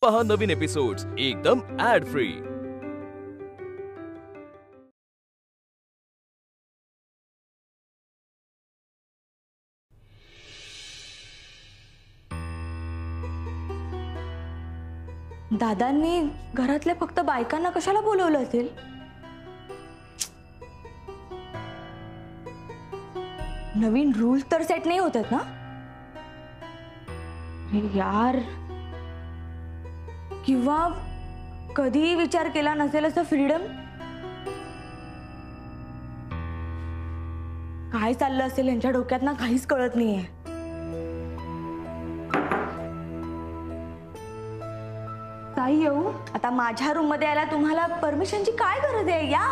पहा नवीन एपिसोड्स एकदम add free. दादांनी घरातल्या फक्त बायकांना कशाला बोलवलं असेल? नवीन रूल तर सेट नाही होतात ना? यार, किंवा कधी विचार केला नसेल असं फ्रीडम? काय चाललं असेल यांच्या डोक्यात ना, काहीच कळत नाहीये। ताई येऊ? आता माझ्या रूम मध्ये यायला तुम्हाला परमिशनची काय गरज आहे? या।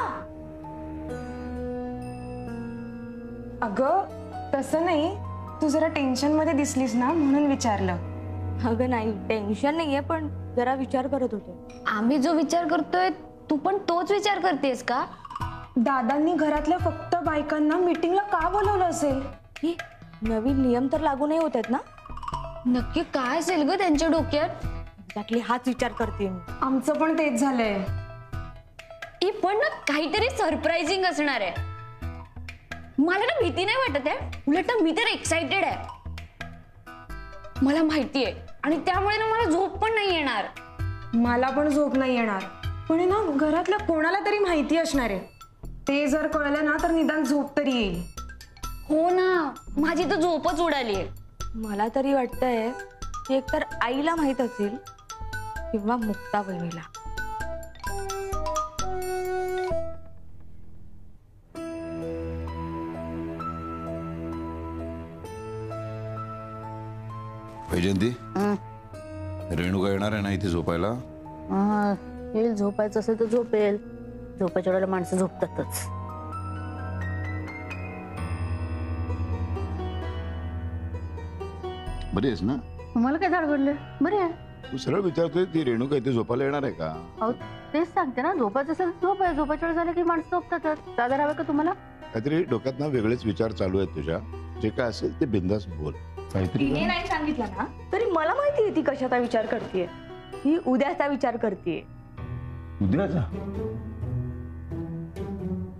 अगं तसं नाही, तू जरा टेन्शन मध्ये दिसलीस ना म्हणून विचारलं। अगं नाही, टेन्शन नाहीये, पण जरा विचार करत होते। आम्ही जो विचार करतोय तू पण तोच विचार करतेस का? दादांनी घरातल्या फक्त बायकांना मीटिंगला का बोलवलं असेल? ही नवीन नियम तर लागू नाही होत आहेत ना? नक्की काय असेल ग त्यांच्या डोक्यात? एक्झॅक्टली हाच विचार करते मी। आमचं पण तेच झालंय। पण ना काहीतरी सरप्राइजिंग असणार आहे। मला ना भीती नाही वाटत आहे, उलट मी तर एक्साइटेड आहे। मला माहिती आहे आणि त्यामुळे ना मला झोप पण नाही येणार। मला पण झोप नाही येणार, पण ना घरातल्या कोणाला तरी माहिती असणार आहे। ते जर कळलं ना तर निदान झोप तरी येईल। हो ना, माझी तर झोपच उडाली आहे। मला तरी वाटतंय की एकतर आईला माहित असेल किंवा मुक्ता बहिणीला। वैजंती, रेणुका येणार आहे ना इथे झोपायला? येईल, झोपायचं असेल तर झोपेल। झोपायच्या वेळेला माणसं झोपतातच। बरी आहेस ना? तुम्हाला काय धाडगडले? बरे आहे। तू सरळ विचारतोय ती रेणुका इथे झोपायला येणार आहे का? अहो तेच सांगते ना, झोपायचं असेल तर झोप आहे। झोपायच्या वेळ झालं की माणसं झोपतातच। दादा हवं का तुम्हाला? काहीतरी डोक्यात ना वेगळेच विचार चालू आहेत तुझ्या। जे काय असेल ते बिंदास बोल। तिने नाही सांगितलं ना तरी मला माहिती आहे ती कशाचा विचार करतेय। ही उद्याचा विचार करतेय। उद्याचा?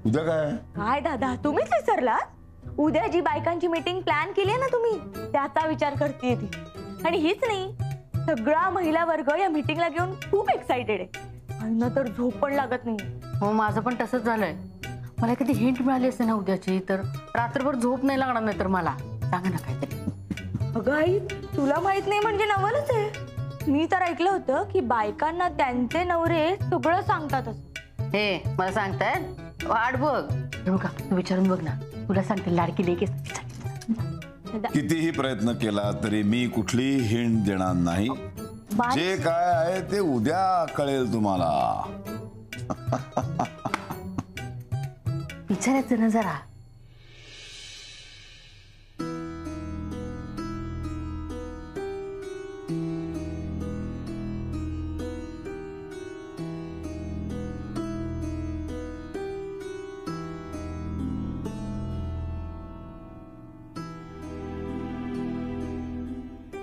उद्या काय? काय दादा, तुम्हीच विसरला? उद्या जी बायकांची मीटिंग प्लॅन केली आहे ना तुम्ही, त्याचा विचार करतेय ती। आणि हीच नाही, सगळा महिला वर्ग या मीटिंगला घेऊन खूप एक्साइटेड आहे। आणि तर झोप पण लागत नाही। हो, माझं पण तसंच झालंय। मला कधी हिंट मिळाली असते ना उद्याची तर रात्रभर झोप नाही लागणार। नाही तर मला सांगा ना काहीतरी। अगं आई, तुला माहित नाही म्हणजे नवलच आहे। मी तर ऐकलं होतं की बायकांना त्यांचे नवरे सगळं सांगतात असं। हे मला सांगतायत? वाट बघ रेणुका, तू विचारून बघ ना, तुला सांगते लाडकी लेक कितीही प्रयत्न केला तरी मी कुठली हिंट देणार नाही। जे काय आहे ते उद्या कळेल तुम्हाला। विचारायचं ना जरा।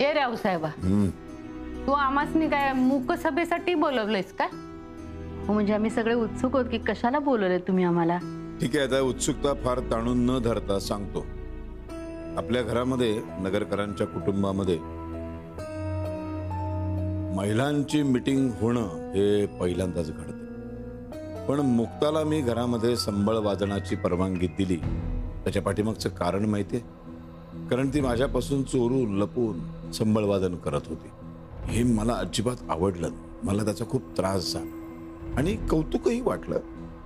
ए राव साहेबा, तू आमासनी काय मूक सभेसाठी बोलवलंयस का? हो, म्हणजे आम्ही सगळे उत्सुक आहोत की कशाला बोलवले तुम्ही आम्हाला। ठीक आहे, आता उत्सुकता फार ताणून न धरता सांगतो। आपल्या घरामध्ये, नगरकरांच्या कुटुंबामध्ये महिलांची मीटिंग होणं हे पहिल्यांदाच घडतं। पण मुक्ताला मी घरामध्ये संबळ वादनाची परवानगी दिली त्याच्या पाठीमागचं कारण माहितीये? कारण ती माझ्यापासून चोरून लपून संबळ वादन करत होती। हे मला अजिबात आवडलं नाही। मला त्याचा खूप त्रास झाला आणि कौतुकही वाटलं।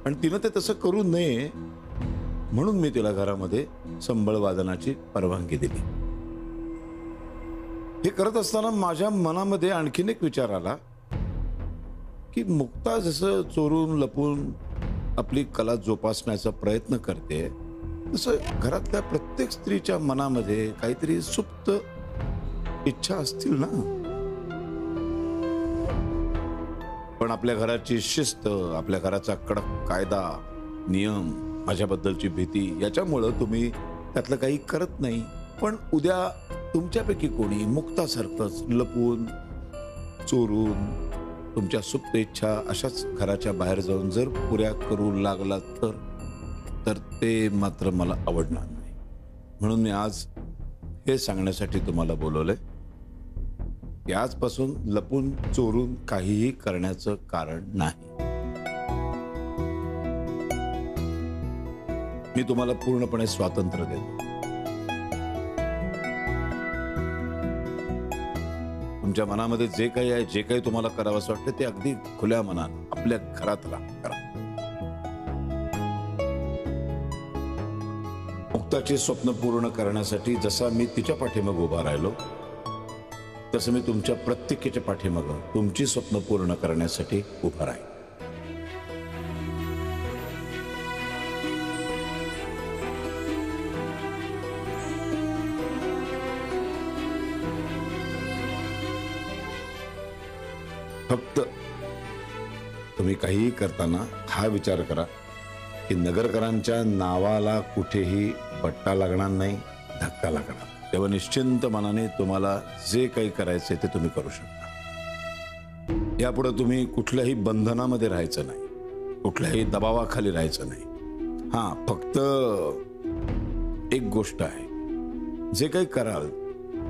आणि तिनं ते तसं करू नये म्हणून मी तिला घरामध्ये संबळ वादनाची परवानगी दिली। हे करत असताना माझ्या मनामध्ये आणखीन एक विचार आला की मुक्ता जसं चोरून लपून आपली कला जोपासण्याचा प्रयत्न करते, तसं घरातल्या प्रत्येक स्त्रीच्या मनामध्ये काहीतरी सुप्त इच्छा असतील ना। पण आपल्या घराची शिस्त, आपल्या घराचा कडक कायदा, नियम, माझ्याबद्दलची भीती याच्यामुळं तुम्ही त्यातलं काही करत नाही। पण उद्या तुमच्यापैकी कोणी मुक्तासारखंच लपून चोरून तुमच्या सुप्त इच्छा अशाच घराच्या बाहेर जाऊन जर पुऱ्या करू लागला तर ते मात्र मला आवडणार नाही. म्हणून मी आज हे सांगण्यासाठी तुम्हाला बोलवलंय की आजपासून लपून चोरून काहीही करण्याचं कारण नाही. मी तुम्हाला पूर्णपणे स्वातंत्र्य देतो. तुमच्या मनामध्ये जे काही आहे, जे काही तुम्हाला करावं असं वाटतं ते अगदी खुल्या मनानं आपल्या घरात करा. मुक्ताची स्वप्न पूर्ण करण्यासाठी जसा मी तिच्या पाठीमागे उभा राहिलो तसं मी तुमच्या प्रत्येकाच्या पाठीमागे तुमची स्वप्न पूर्ण करण्यासाठी उभा राहील. फक्त तुम्ही काहीही करताना हा विचार करा की नगरकरांच्या नावाला कुठेही बट्टा लागणार नाही, धक्का लागणार. तेव्हा निश्चिंत मनाने तुम्हाला जे काही करायचे ते तुम्ही करू शकता. यापुढे तुम्ही कुठल्याही बंधनामध्ये राहायचं नाही, कुठल्याही दबावाखाली राहायचं नाही. हा, फक्त एक गोष्ट आहे, जे काही कराल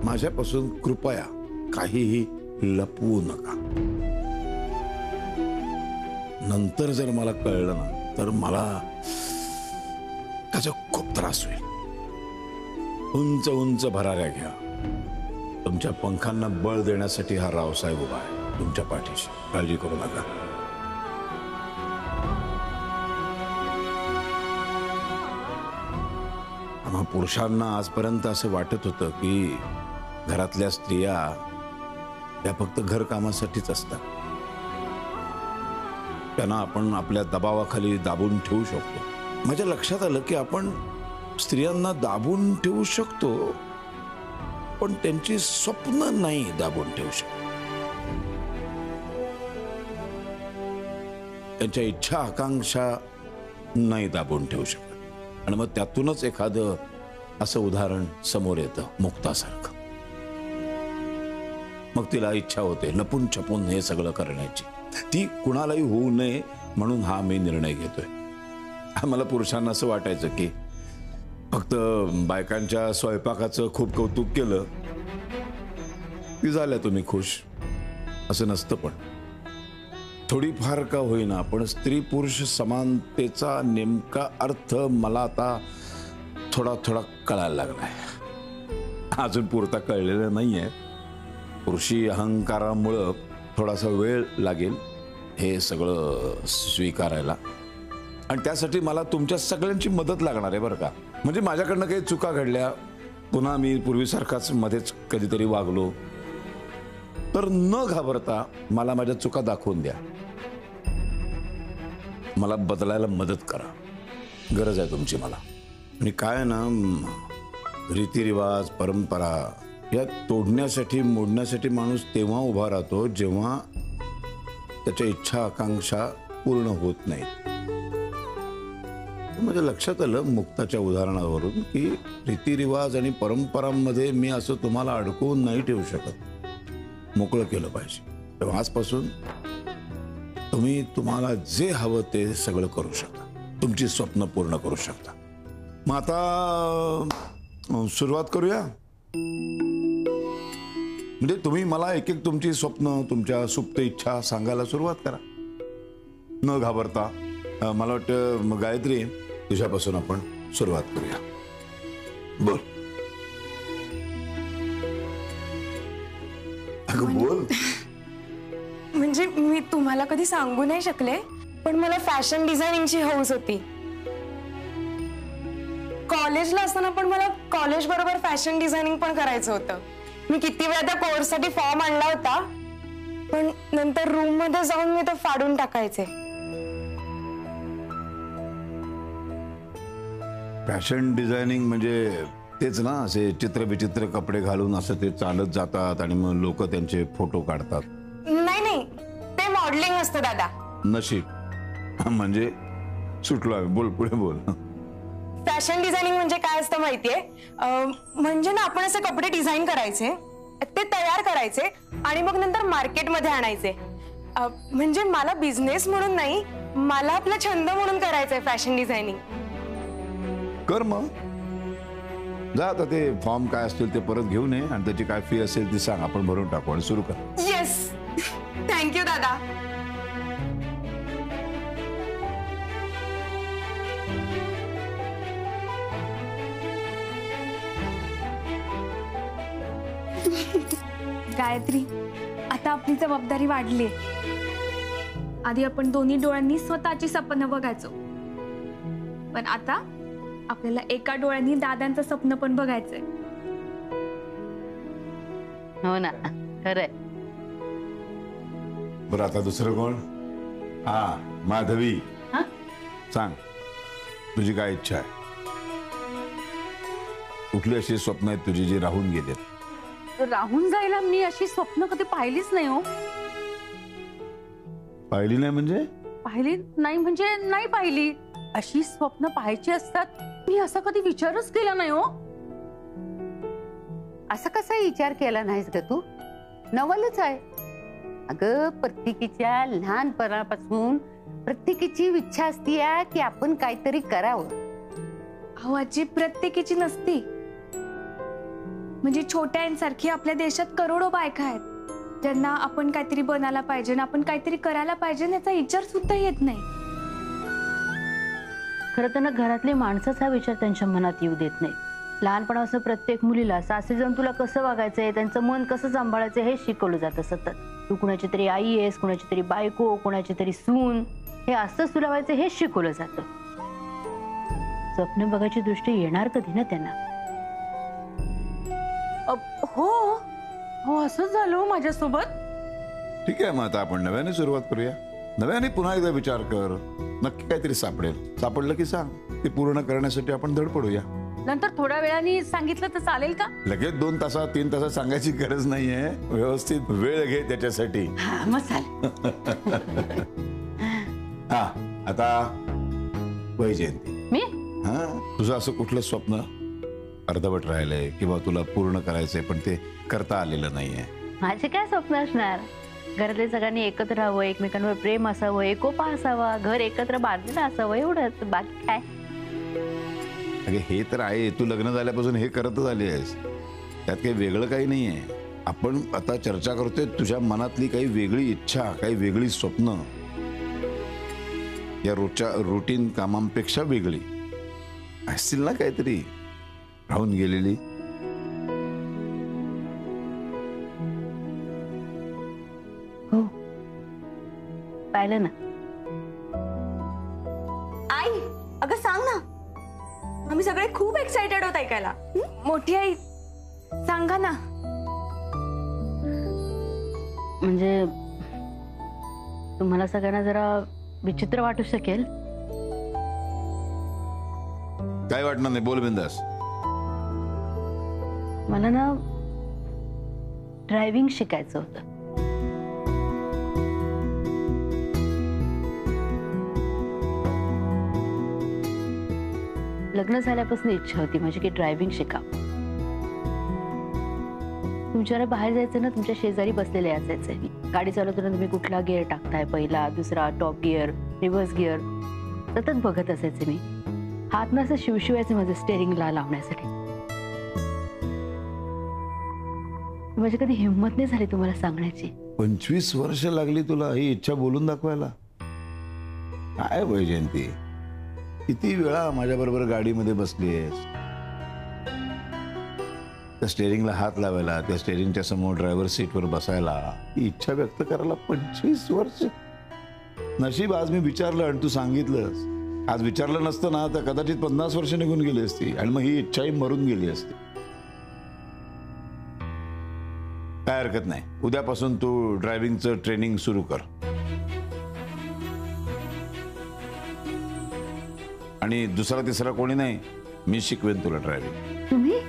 माझ्यापासून कृपया काहीही लपवू नका. नंतर जर मला कळलं ना तर मला त्याचा खूप त्रास होईल. उंच उंच भराऱ्या घ्या. तुमच्या पंखांना बळ देण्यासाठी हा रावसाहेब उभा आहे तुमच्या पाठीशी. काळजी करू नका. आम्हा पुरुषांना आजपर्यंत असं वाटत होतं की घरातल्या स्त्रिया त्या फक्त घरकामासाठीच असतात. त्यांना आपण आपल्या दबावाखाली दाबून ठेवू शकतो. माझ्या लक्षात आलं की आपण स्त्रियांना दाबून ठेवू शकतो पण त्यांची स्वप्न नाही दाबून ठेवू शकतो. त्यांच्या इच्छा आकांक्षा नाही दाबून ठेवू शकत. आणि मग त्यातूनच एखादं असं उदाहरण समोर येतं मुक्तासारखं. मग तिला इच्छा होते लपून छपून हे सगळं करण्याची. ती कुणालाही होऊ नये म्हणून हा मी निर्णय घेतोय. आम्हाला पुरुषांना असं वाटायचं की फक्त बायकांच्या स्वयंपाकाचं खूप कौतुक केलं की झाल्या तुम्ही खुश. असं नसतं. पण थोडीफार का होईना पण स्त्री पुरुष समानतेचा नेमका अर्थ मला आता थोडा थोडा कळायला लागलाय. अजून पुरता कळलेला नाहीये. पुरुषी अहंकारामुळं थोडासा वेळ लागेल हे सगळं स्वीकारायला. आणि त्यासाठी मला तुमच्या सगळ्यांची मदत लागणार आहे बरं का. म्हणजे माझ्याकडनं काही चुका घडल्या, पुन्हा मी पूर्वीसारखाच मध्येच कधीतरी वागलो तर न घाबरता मला माझ्या चुका दाखवून द्या. मला बदलायला मदत करा. गरज आहे तुमची मला. आणि काय ना, रीतिरिवाज परंपरा या तोडण्यासाठी मोडण्यासाठी माणूस तेव्हा उभा राहतो जेव्हा त्याच्या इच्छा आकांक्षा पूर्ण होत नाहीत. माझ्या लक्षात आलं मुक्ताच्या उदाहरणावरून की रीतिरिवाज आणि परंपरांमध्ये मी असं तुम्हाला अडकवून नाही ठेवू शकत. मोकळं केलं पाहिजे. तेव्हा आजपासून तुम्ही तुम्हाला जे हवं ते सगळं करू शकता. तुमची स्वप्न पूर्ण करू शकता. मग आता सुरुवात करूया. म्हणजे तुम्ही मला एक एक तुमची स्वप्न तुमच्या सुप्त इच्छा सांगायला सुरुवात करा न घाबरता. मला वाटतं गायत्री तुझ्यापासून आपण सुरुवात करूया. बोल. अगं बोल. म्हणजे मी तुम्हाला कधी सांगू नाही शकले पण मला फॅशन डिझायनिंगची हौस होती. कॉलेजला असताना पण मला कॉलेज बरोबर फॅशन डिझायनिंग पण करायचं होतं. मी किती वेळा त्या कोर्ससाठी फॉर्म आणला होता पण नंतर रूम मध्ये जाऊन मी तो फाडून टाकायचे. फॅशन डिझायनिंग म्हणजे तेच ना, असे चित्रविचित्र कपडे घालून असं ते चालत जातात आणि मग लोक त्यांचे फोटो काढतात. नाही नाही, ते मॉडेलिंग असतं दादा. नशीब म्हणजे सुटलो आहे. बोल पुढे बोल. फॅशन डिझायनिंग म्हणजे काय असतं माहितीये? म्हणजे ना आपण असे कपडे डिझाईन करायचे ते तयार करायचे आणि मग नंतर मार्केटमध्ये आणायचे. म्हणजे मला बिझनेस म्हणून नाही, मला आपला छंद म्हणून करायचंय फॅशन डिझायनिंग. कर मग. जा आता ते फॉर्म काय असतील ते परत घेऊन ये आणि त्याची काय फी असेल ती सांग, आपण भरून टाकू आणि सुरू कर. येस, थँक्यू दादा. गायत्री, आता आपली जबाबदारी वाढली. आधी आपण दोन्ही डोळ्यांनी स्वतःची स्वप्न बघायचो, पण आता आपल्याला एका डोळ्यांनी दादांचं स्वप्न पण बघायचंय. हो ना, खरंय. बरं आता दुसरं कोण? हा, माधवी. हा? सांग, तुझी काय इच्छा आहे? कुठली अशी स्वप्न आहेत तुझी जी राहून गेलेत? राहून जायला मी अशी स्वप्न कधी पाहिलीच नाही हो. पाहिली नाही म्हणजे? पाहिली नाही म्हणजे नाही पाहिली. अशी स्वप्न पाहायची असतात मी असा कधी विचारच केला नाही हो. असा कसा विचार केला नाहीस ग तू? नवलच आहे अगं. प्रत्येकीच्या लहानपणापासून प्रत्येकीची इच्छा असती की आपण काहीतरी करावं. अहो आजी, प्रत्येकीची नसती. म्हणजे छोट्यांसारखी आपल्या देशात करोडो बायका आहेत ज्यांना आपण काहीतरी बनायला पाहिजे ना, आपण काहीतरी करायला पाहिजे याचा विचार सुद्धा येत नाही. खरं तर ना, घरातले माणसंच हा विचार त्यांच्या मनात येऊ देत नाही. लहानपणापासून प्रत्येक मुलीला सासरी जाऊन तुला कसं वागायचंय, त्यांचं मन कसं सांभाळायचं हे शिकवलं जातं सतत. तू कुणाची तरी आई आहेस, कुणाची तरी बायको, कुणाची तरी सून, हे असंच तुला व्हायचं हेच शिकवलं जातं. स्वप्न बघायची दृष्टी येणार कधी ना त्यांना? हो हो, असंच झालं माझ्यासोबत. ठीक आहे, मग आता आपण नव्याने सुरुवात करूया. नव्याने पुन्हा एकदा विचार कर. नक्की काहीतरी सापडेल. सापडलं की सांग. ते पूर्ण करण्यासाठी आपण धडपडूया. नंतर थोड्या वेळाने सांगितलं तर चालेल का? लगेच 2 तासात 3 तासात सांगायची गरज नाहीये. व्यवस्थित वेळ घे त्याच्यासाठी. हा, मग चालेल. हा, आता वैजयंती, मी हा, तुझं असं कुठलं स्वप्न अर्धवट राहिलंय किंवा तुला पूर्ण करायचंय पण ते करता आलेलं नाहीये? माझे काय स्वप्न असणार? घरातले सगळ्यांनी एकत्र राहावं, एकमेकांवर प्रेम असावं, एकोपा असावा, घर एकत्र बांधलेलं असावं, एवढंच. बाकी काय? अगे हे तर आहे, तू लग्न झाल्यापासून हे करतच आली आहेस. त्यात काही वेगळं काही नाहीये. आपण आता चर्चा करतोय तुझ्या मनातली काही वेगळी इच्छा, काही वेगळी स्वप्न, या रोजच्या रुटीन कामांपेक्षा वेगळी असतील ना काहीतरी राहून गेलेली. हो, पाहिलं ना. आई, अगं सांग ना, आम्ही सगळे खूप एक्साइटेड होत ऐकायला. मोठी आई, सांगा ना. म्हणजे तुम्हाला सगळ्यांना जरा विचित्र वाटू शकेल. काय वाटणार नाही, बोल बिंदास. मला ना ड्रायव्हिंग शिकायचं होतं. लग्न झाल्यापासून इच्छा होती माझी की ड्रायव्हिंग शिकावं. तुमच्याला बाहेर जायचं ना, तुमच्या शेजारी बसलेले असायचे. गाडी चालवताना तुम्ही कुठला गिअर टाकताय, पहिला, दुसरा, टॉप गिअर, रिव्हर्स गिअर, सतत बघत असायचे मी. हात ना असं शिवशिवायचे माझं स्टेअरिंगला लावण्यासाठी. माझी कधी हिंमत नाही झाली तुम्हाला सांगण्याची. 25 वर्ष लागली तुला ही इच्छा बोलून दाखवायला? काय वैजयंती, किती वेळा माझ्या बरोबर गाडीमध्ये बसलीयस. त्या स्टेअरिंगला हात लावायला, त्या स्टेअरिंगच्या समोर ड्रायव्हर सीटवर बसायला, ही इच्छा व्यक्त करायला 25 वर्ष. नशीब आज मी विचारलं आणि तू सांगितलंस. आज विचारलं नसतं ना तर कदाचित 50 वर्ष निघून गेली असती आणि मग ही इच्छाही मरून गेली असती. काय हरकत नाही, उद्यापासून तू ड्रायव्हिंगचं ट्रेनिंग सुरू कर. आणि दुसरा तिसरा कोणी नाही, मी शिकवेन तुला ड्रायव्हिंग. तुम्ही?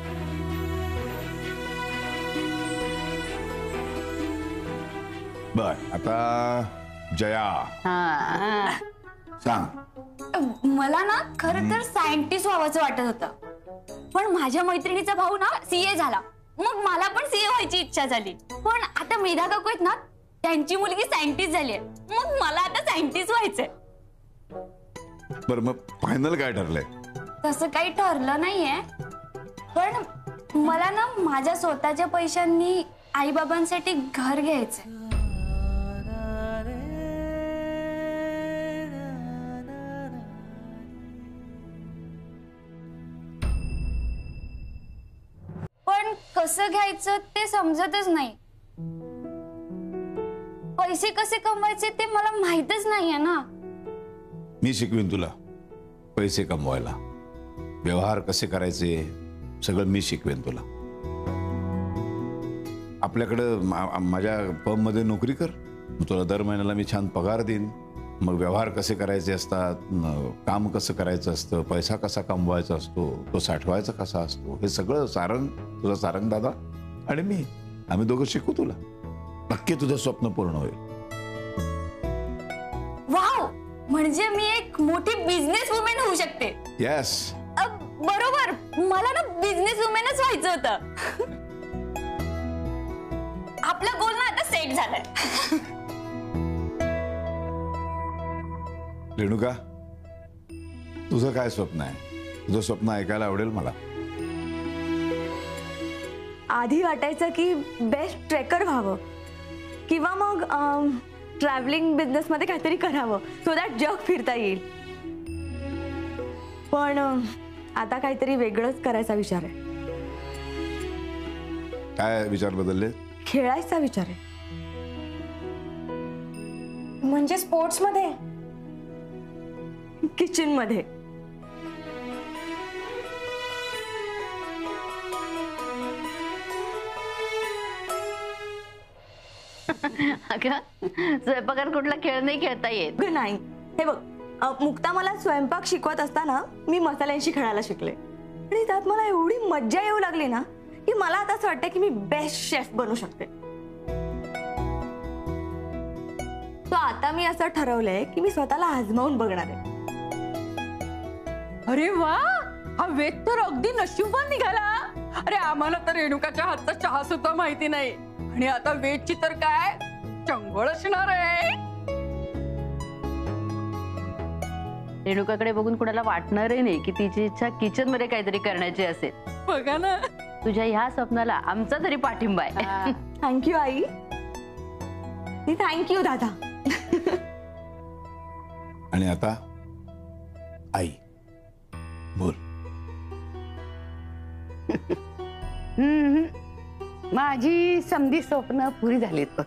बर, आता जया सांग. मला ना खरं तर सायंटिस्ट व्हावंच वाटत होतं, पण माझ्या मैत्रिणीचा भाऊ ना CA झाला मग मला पण सीए व्हायची इच्छा झाली. पण आता मेधा काकू आहेत ना, त्यांची मुलगी सायंटिस्ट झाली आहे. मग मला आता सायंटिस्ट व्हायचंय. बरं मग फायनल काय ठरलंय? तसं काही ठरलं नाहीये, पण मला ना माझ्या स्वतःच्या पैशांनी आई बाबांसाठी घर घ्यायचंय. पण कसं घ्यायचं ते समजतच नाही. पैसे कसे कमवायचे ते मला माहितच नाहीये ना. मी शिकवीन तुला पैसे कमवायला, व्यवहार कसे करायचे सगळं मी शिकवेन तुला. आपल्याकडं माझ्या फर्म मध्ये नोकरी कर, तुला दर महिन्याला मी छान पगार देईन. मग व्यवहार कसे करायचे असतात, काम कसं करायचं असतं, पैसा कसा कमवायचा असतो, तो साठवायचा कसा असतो, हे सगळं सारंग तुझा सारंग दादा आणि मी आम्ही दोघं शिकू तुला. नक्की तुझं स्वप्न पूर्ण होईल. वाव, म्हणजे मी एक मोठी बिझनेस वुमेन होऊ शकते. येस, बरोबर, मला ना बिझनेस वुमेनच व्हायचं होतं. आपला गोल ना आता सेट झालाय. रेणुका, तुझं काय स्वप्न आहे? तुझं स्वप्न ऐकायला आवडेल मला. आधी वाटायचं की बेस्ट ट्रेकर व्हावं किंवा मग ट्रॅव्हलिंग बिझनेस मध्ये काहीतरी करावं, सो दॅट जग फिरता येईल. पण आता काहीतरी वेगळंच करायचा विचार आहे. काय विचार बदलले? खेळायचा विचार आहे. म्हणजे स्पोर्ट्स मध्ये, किचन मध्ये. अगं स्वयंपाकात कुठला खेळ नाही खेळता येत. नाही, हे बघ, मुक्ता मला स्वयंपाक शिकवत असताना मी मसाल्यांशी खेळायला शिकले आणि त्यात मला एवढी मज्जा येऊ लागली ना की मला आता असं वाटतं की मी बेस्ट शेफ बनू शकते. तो आता मी असं ठरवलंय की मी स्वतःला आजमावून बघणार आहे. अरे वा, हा वेद तर अगदी नशीबवान निघाला. अरे आम्हाला तर रेणुकाच्या हातचा चहा सुद्धा माहिती नाही आणि आता वेदची तर काय चंगळ असणार आहे. रेणुकाकडे बघून कुणाला वाटणारही नाही की तिची इच्छा किचन मध्ये काहीतरी करण्याची असेल. बघा ना, तुझ्या ह्या स्वप्नाला आमचा तरी पाठिंबा आहे. थँक्यू आई. थँक्यू दादा. आणि आता आई बोल. माझी समधी स्वप्न पुरी झालीत बघ.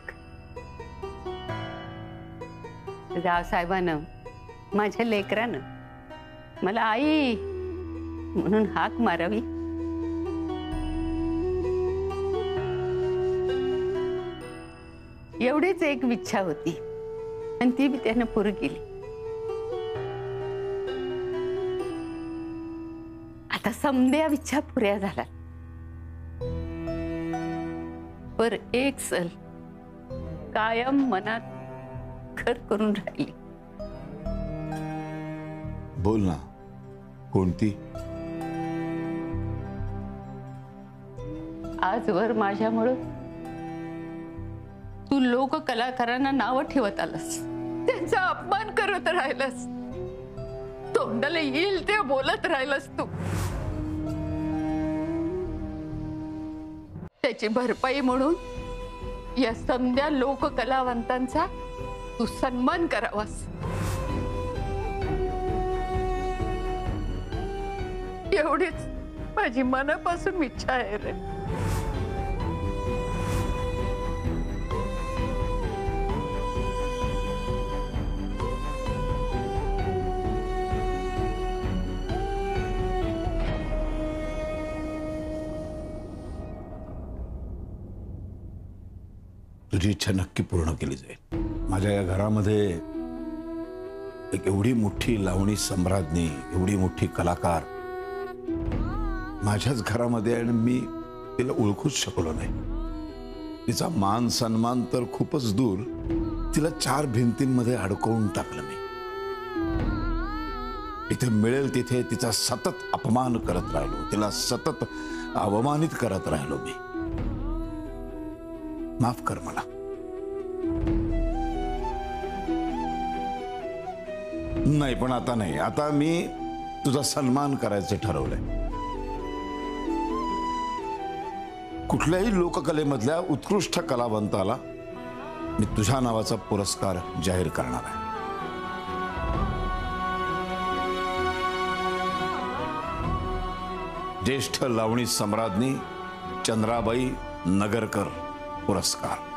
रावसाहेबानं, माझ्या लेकरानं मला आई म्हणून हाक मारावी, एवढीच एक इच्छा होती आणि ती बी त्यानं पुरी केली. आता समध्या इच्छा पुऱ्या झाल्या, पर एक सल कायम मनात घर करून राहिली. बोल ना, कोणती? आजवर माझ्यामुळं तू लोक कलाकारांना नाव ठेवत आलास, त्यांचा अपमान करत राहिलास, तोंडाला येईल ते बोलत राहिलास तू. त्याची भरपाई म्हणून या समध्या लोक कलावंतांचा तू सन्मान करावास. एवढीच माझी मनापासून इच्छा आहे रे. तुझी इच्छा नक्की पूर्ण केली जाईल. माझ्या या घरामध्ये एक एवढी मोठी लावणी सम्राज्ञी, एवढी मोठी कलाकार माझ्याच घरामध्ये, आणि मी तिला ओळखूच शकलो नाही. तिचा मान सन्मान तर खूपच दूर, तिला 4 भिंतींमध्ये अडकवून टाकलं मी. इथे मिळेल तिथे तिचा सतत अपमान करत राहिलो, तिला सतत अवमानित करत राहिलो मी. माफ कर मला. नाही, पण आता नाही. आता मी तुझा सन्मान करायचं ठरवलंय. कुठल्याही लोककलेमधल्या उत्कृष्ट कलावंताला मी तुझ्या नावाचा पुरस्कार जाहीर करणार आहे. ज्येष्ठ लावणी सम्राज्ञी चंद्राबाई नगरकर पुरस्कार.